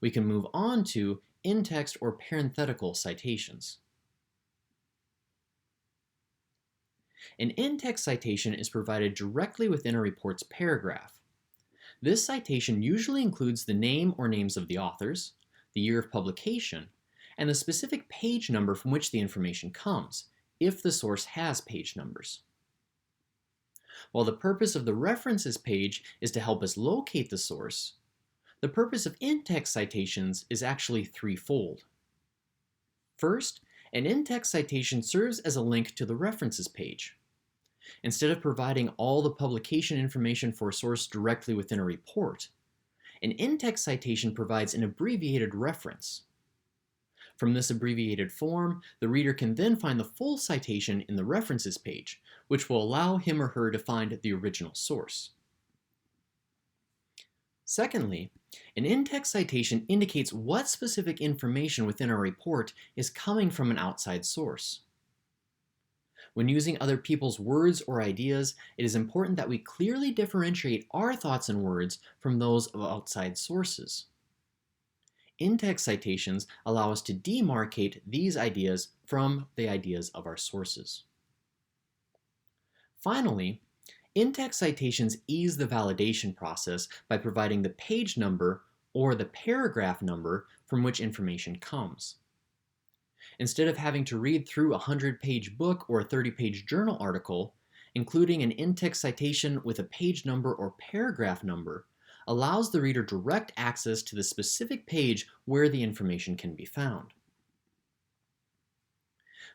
we can move on to in-text or parenthetical citations. An in-text citation is provided directly within a report's paragraph. This citation usually includes the name or names of the authors, the year of publication, and the specific page number from which the information comes, if the source has page numbers. While the purpose of the references page is to help us locate the source, the purpose of in-text citations is actually threefold. First, an in-text citation serves as a link to the references page. Instead of providing all the publication information for a source directly within a report, an in-text citation provides an abbreviated reference. From this abbreviated form, the reader can then find the full citation in the references page, which will allow him or her to find the original source. Secondly, an in-text citation indicates what specific information within a report is coming from an outside source. When using other people's words or ideas, it is important that we clearly differentiate our thoughts and words from those of outside sources. In-text citations allow us to demarcate these ideas from the ideas of our sources. Finally, in-text citations ease the validation process by providing the page number or the paragraph number from which information comes. Instead of having to read through a 100-page book or a 30-page journal article, including an in-text citation with a page number or paragraph number allows the reader direct access to the specific page where the information can be found.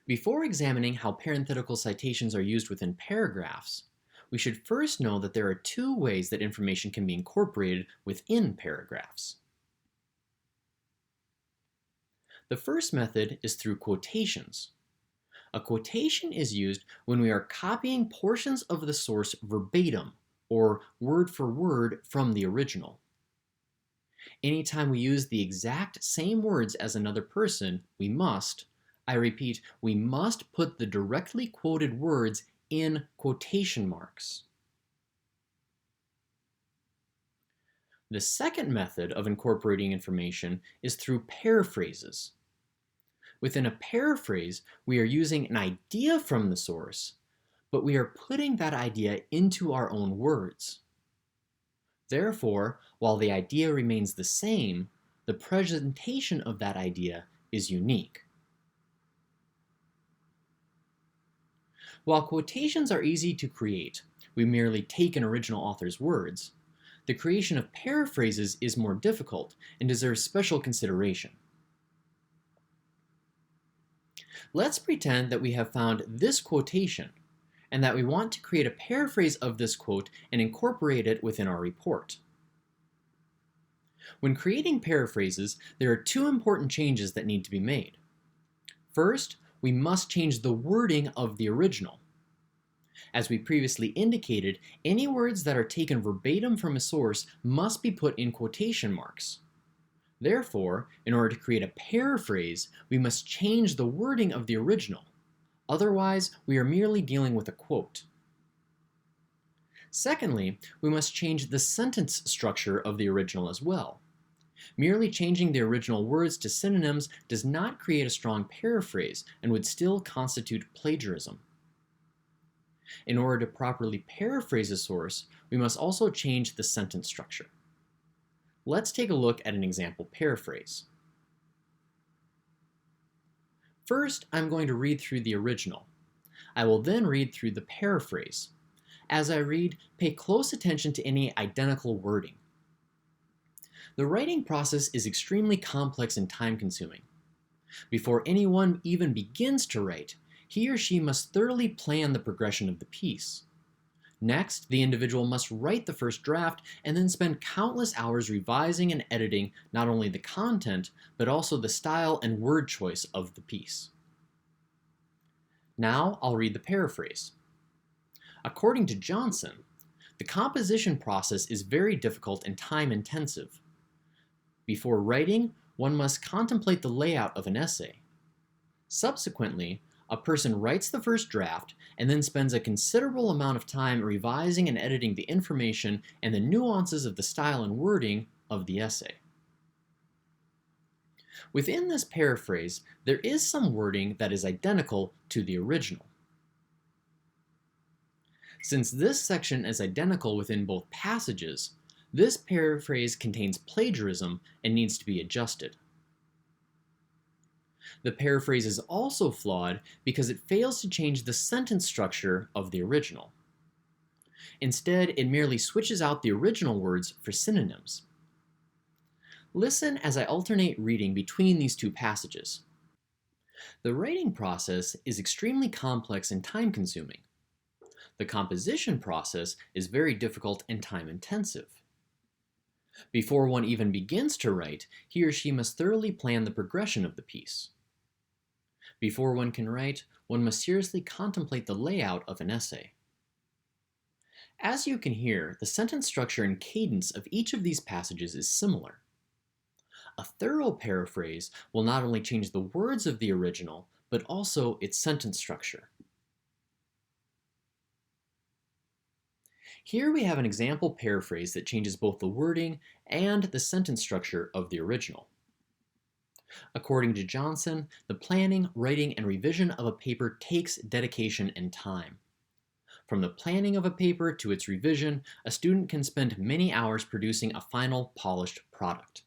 Before examining how parenthetical citations are used within paragraphs, we should first know that there are two ways that information can be incorporated within paragraphs. The first method is through quotations. A quotation is used when we are copying portions of the source verbatim, or word for word from the original. Anytime we use the exact same words as another person, we must, I repeat, we must put the directly quoted words in quotation marks. The second method of incorporating information is through paraphrases. Within a paraphrase, we are using an idea from the source, but we are putting that idea into our own words. Therefore, while the idea remains the same, the presentation of that idea is unique. While quotations are easy to create, we merely take an original author's words, the creation of paraphrases is more difficult and deserves special consideration. Let's pretend that we have found this quotation and that we want to create a paraphrase of this quote and incorporate it within our report. When creating paraphrases, there are two important changes that need to be made. First, we must change the wording of the original. As we previously indicated, any words that are taken verbatim from a source must be put in quotation marks. Therefore, in order to create a paraphrase, we must change the wording of the original. Otherwise, we are merely dealing with a quote. Secondly, we must change the sentence structure of the original as well. Merely changing the original words to synonyms does not create a strong paraphrase and would still constitute plagiarism. In order to properly paraphrase a source, we must also change the sentence structure. Let's take a look at an example paraphrase. First, I'm going to read through the original. I will then read through the paraphrase. As I read, pay close attention to any identical wording. The writing process is extremely complex and time-consuming. Before anyone even begins to write, he or she must thoroughly plan the progression of the piece. Next, the individual must write the first draft and then spend countless hours revising and editing not only the content, but also the style and word choice of the piece. Now I'll read the paraphrase. According to Johnson, the composition process is very difficult and time-intensive. Before writing, one must contemplate the layout of an essay. Subsequently, a person writes the first draft and then spends a considerable amount of time revising and editing the information and the nuances of the style and wording of the essay. Within this paraphrase, there is some wording that is identical to the original. Since this section is identical within both passages, this paraphrase contains plagiarism and needs to be adjusted. The paraphrase is also flawed because it fails to change the sentence structure of the original. Instead, it merely switches out the original words for synonyms. Listen as I alternate reading between these two passages. The writing process is extremely complex and time-consuming. The composition process is very difficult and time-intensive. Before one even begins to write, he or she must thoroughly plan the progression of the piece. Before one can write, one must seriously contemplate the layout of an essay. As you can hear, the sentence structure and cadence of each of these passages is similar. A thorough paraphrase will not only change the words of the original, but also its sentence structure. Here we have an example paraphrase that changes both the wording and the sentence structure of the original. According to Johnson, the planning, writing, and revision of a paper takes dedication and time. From the planning of a paper to its revision, a student can spend many hours producing a final, polished product.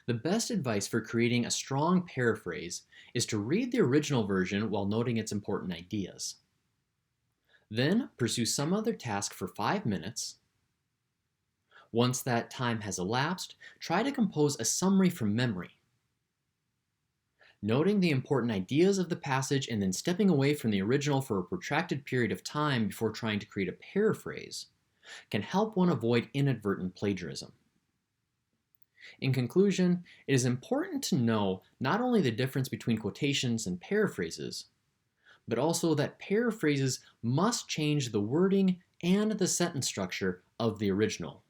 The best advice for creating a strong paraphrase is to read the original version while noting its important ideas. Then pursue some other task for 5 minutes. Once that time has elapsed, try to compose a summary from memory. Noting the important ideas of the passage and then stepping away from the original for a protracted period of time before trying to create a paraphrase can help one avoid inadvertent plagiarism. In conclusion, it is important to know not only the difference between quotations and paraphrases, but also that paraphrases must change the wording and the sentence structure of the original.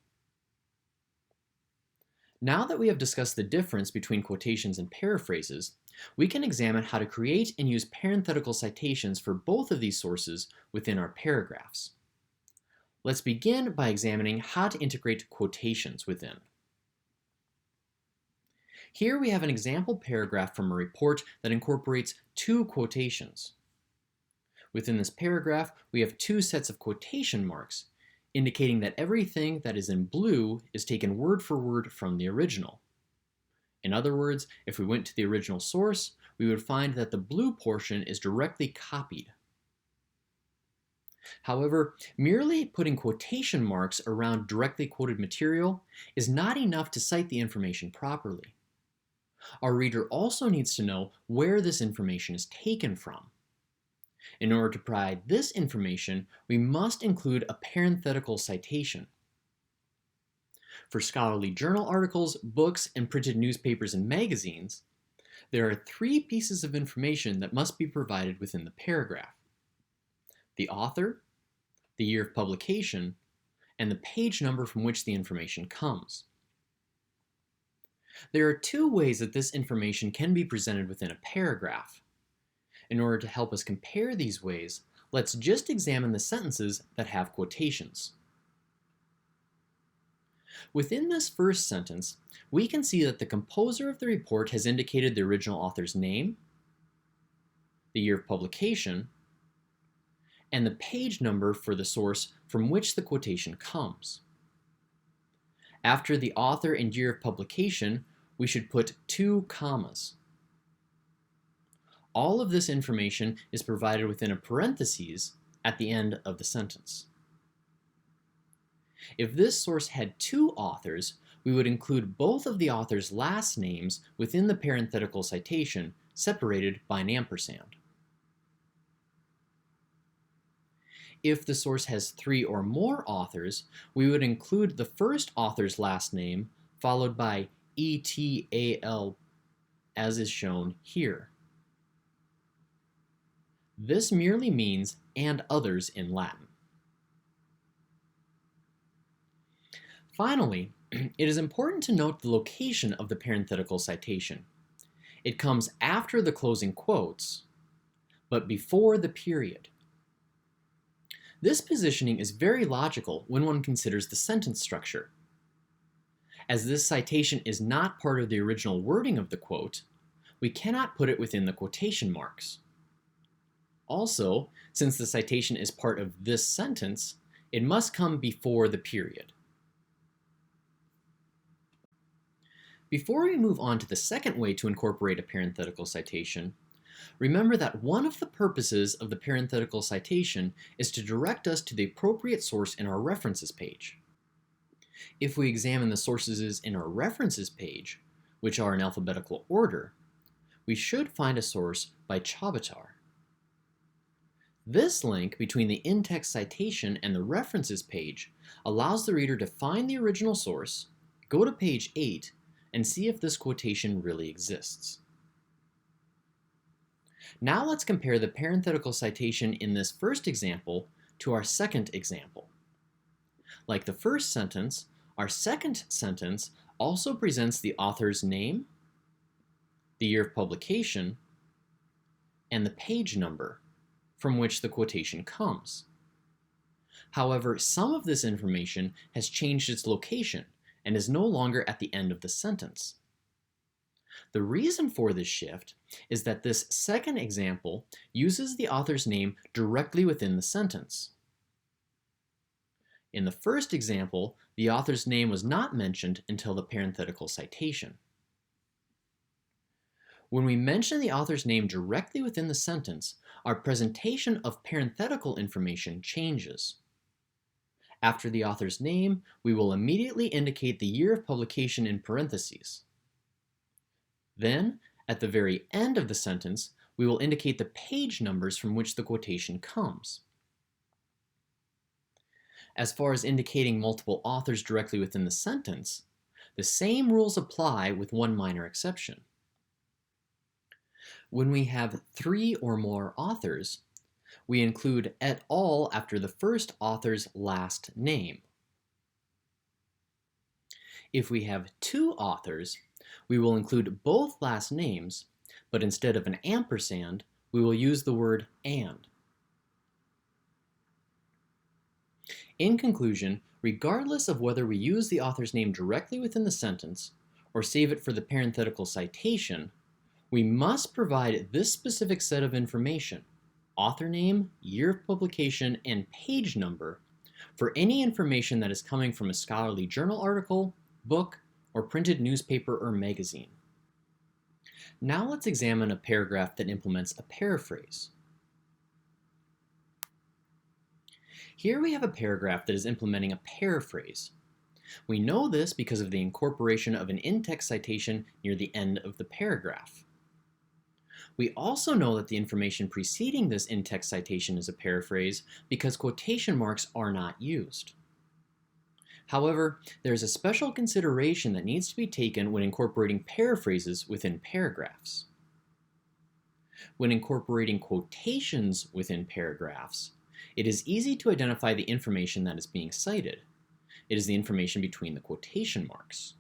Now that we have discussed the difference between quotations and paraphrases, we can examine how to create and use parenthetical citations for both of these sources within our paragraphs. Let's begin by examining how to integrate quotations within. Here we have an example paragraph from a report that incorporates 2 quotations. Within this paragraph, we have 2 sets of quotation marks, indicating that everything that is in blue is taken word for word from the original. In other words, if we went to the original source, we would find that the blue portion is directly copied. However, merely putting quotation marks around directly quoted material is not enough to cite the information properly. Our reader also needs to know where this information is taken from. In order to provide this information, we must include a parenthetical citation. For scholarly journal articles, books, and printed newspapers and magazines, there are 3 pieces of information that must be provided within the paragraph: the author, the year of publication, and the page number from which the information comes. There are 2 ways that this information can be presented within a paragraph. In order to help us compare these ways, let's just examine the sentences that have quotations. Within this first sentence, we can see that the composer of the report has indicated the original author's name, the year of publication, and the page number for the source from which the quotation comes. After the author and year of publication, we should put 2 commas. All of this information is provided within a parenthesis at the end of the sentence. If this source had 2 authors, we would include both of the authors' last names within the parenthetical citation, separated by an ampersand. If the source has 3 or more authors, we would include the first author's last name, followed by ETAL, as is shown here. This merely means "and others" in Latin. Finally, it is important to note the location of the parenthetical citation. It comes after the closing quotes, but before the period. This positioning is very logical when one considers the sentence structure. As this citation is not part of the original wording of the quote, we cannot put it within the quotation marks. Also, since the citation is part of this sentence, it must come before the period. Before we move on to the second way to incorporate a parenthetical citation, remember that one of the purposes of the parenthetical citation is to direct us to the appropriate source in our references page. If we examine the sources in our references page, which are in alphabetical order, we should find a source by Chavatar. This link between the in-text citation and the references page allows the reader to find the original source, go to page 8, and see if this quotation really exists. Now let's compare the parenthetical citation in this first example to our second example. Like the first sentence, our second sentence also presents the author's name, the year of publication, and the page number from which the quotation comes. However, some of this information has changed its location and is no longer at the end of the sentence. The reason for this shift is that this second example uses the author's name directly within the sentence. In the first example, the author's name was not mentioned until the parenthetical citation. When we mention the author's name directly within the sentence, our presentation of parenthetical information changes. After the author's name, we will immediately indicate the year of publication in parentheses. Then, at the very end of the sentence, we will indicate the page numbers from which the quotation comes. As far as indicating multiple authors directly within the sentence, the same rules apply with one minor exception. When we have 3 or more authors, we include et al. After the first author's last name. If we have 2 authors, we will include both last names, but instead of an ampersand, we will use the word and. In conclusion, regardless of whether we use the author's name directly within the sentence or save it for the parenthetical citation, we must provide this specific set of information, author name, year of publication, and page number, for any information that is coming from a scholarly journal article, book, or printed newspaper or magazine. Now let's examine a paragraph that implements a paraphrase. Here we have a paragraph that is implementing a paraphrase. We know this because of the incorporation of an in-text citation near the end of the paragraph. We also know that the information preceding this in-text citation is a paraphrase because quotation marks are not used. However, there is a special consideration that needs to be taken when incorporating paraphrases within paragraphs. When incorporating quotations within paragraphs, it is easy to identify the information that is being cited. It is the information between the quotation marks.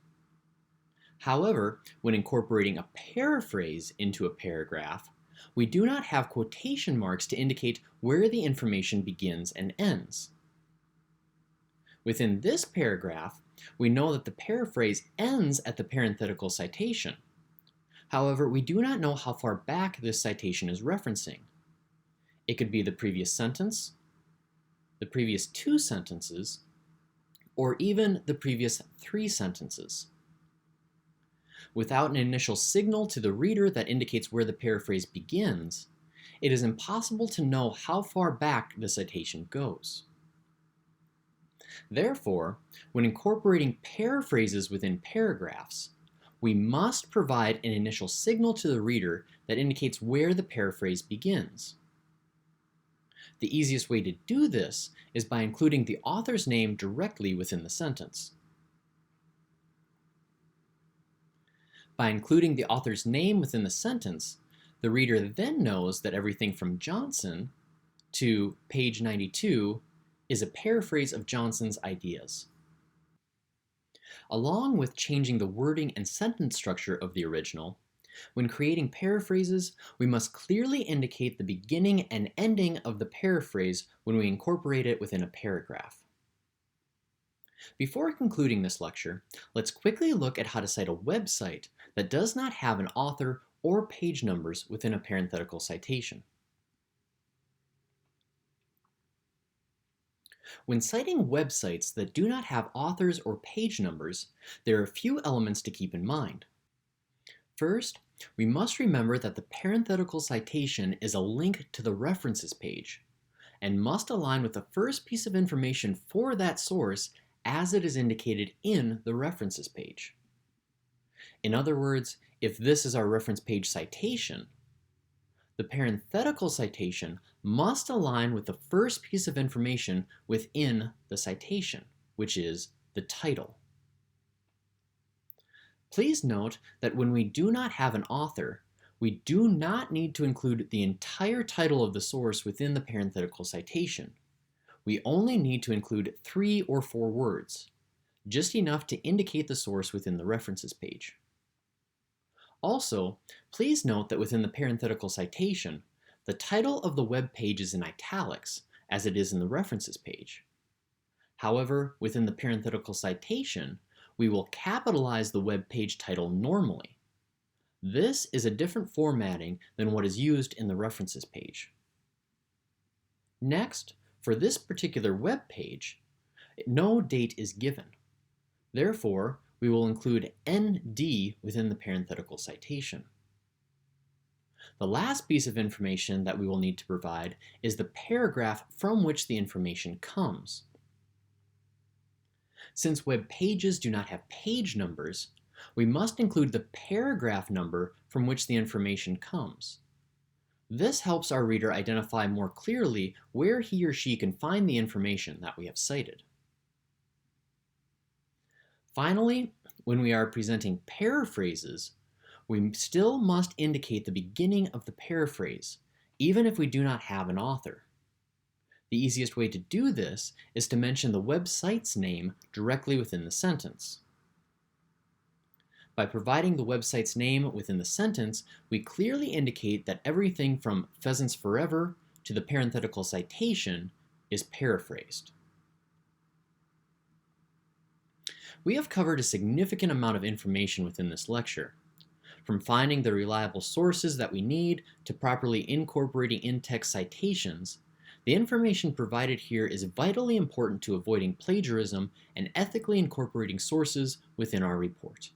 However, when incorporating a paraphrase into a paragraph, we do not have quotation marks to indicate where the information begins and ends. Within this paragraph, we know that the paraphrase ends at the parenthetical citation. However, we do not know how far back this citation is referencing. It could be the previous sentence, the previous 2 sentences, or even the previous 3 sentences. Without an initial signal to the reader that indicates where the paraphrase begins, it is impossible to know how far back the citation goes. Therefore, when incorporating paraphrases within paragraphs, we must provide an initial signal to the reader that indicates where the paraphrase begins. The easiest way to do this is by including the author's name directly within the sentence. By including the author's name within the sentence, the reader then knows that everything from Johnson to page 92 is a paraphrase of Johnson's ideas. Along with changing the wording and sentence structure of the original, when creating paraphrases, we must clearly indicate the beginning and ending of the paraphrase when we incorporate it within a paragraph. Before concluding this lecture, let's quickly look at how to cite a website that does not have an author or page numbers within a parenthetical citation. When citing websites that do not have authors or page numbers, there are a few elements to keep in mind. First, we must remember that the parenthetical citation is a link to the references page and must align with the first piece of information for that source as it is indicated in the references page. In other words, if this is our reference page citation, the parenthetical citation must align with the first piece of information within the citation, which is the title. Please note that when we do not have an author, we do not need to include the entire title of the source within the parenthetical citation. We only need to include 3 or 4 words, just enough to indicate the source within the references page. Also, please note that within the parenthetical citation, the title of the web page is in italics, as it is in the references page. However, within the parenthetical citation, we will capitalize the web page title normally. This is a different formatting than what is used in the references page. Next, for this particular web page, no date is given. Therefore, we will include ND within the parenthetical citation. The last piece of information that we will need to provide is the paragraph from which the information comes. Since web pages do not have page numbers, we must include the paragraph number from which the information comes. This helps our reader identify more clearly where he or she can find the information that we have cited. Finally, when we are presenting paraphrases, we still must indicate the beginning of the paraphrase, even if we do not have an author. The easiest way to do this is to mention the website's name directly within the sentence. By providing the website's name within the sentence, we clearly indicate that everything from Pheasants Forever to the parenthetical citation is paraphrased. We have covered a significant amount of information within this lecture, from finding the reliable sources that we need to properly incorporating in-text citations. The information provided here is vitally important to avoiding plagiarism and ethically incorporating sources within our report.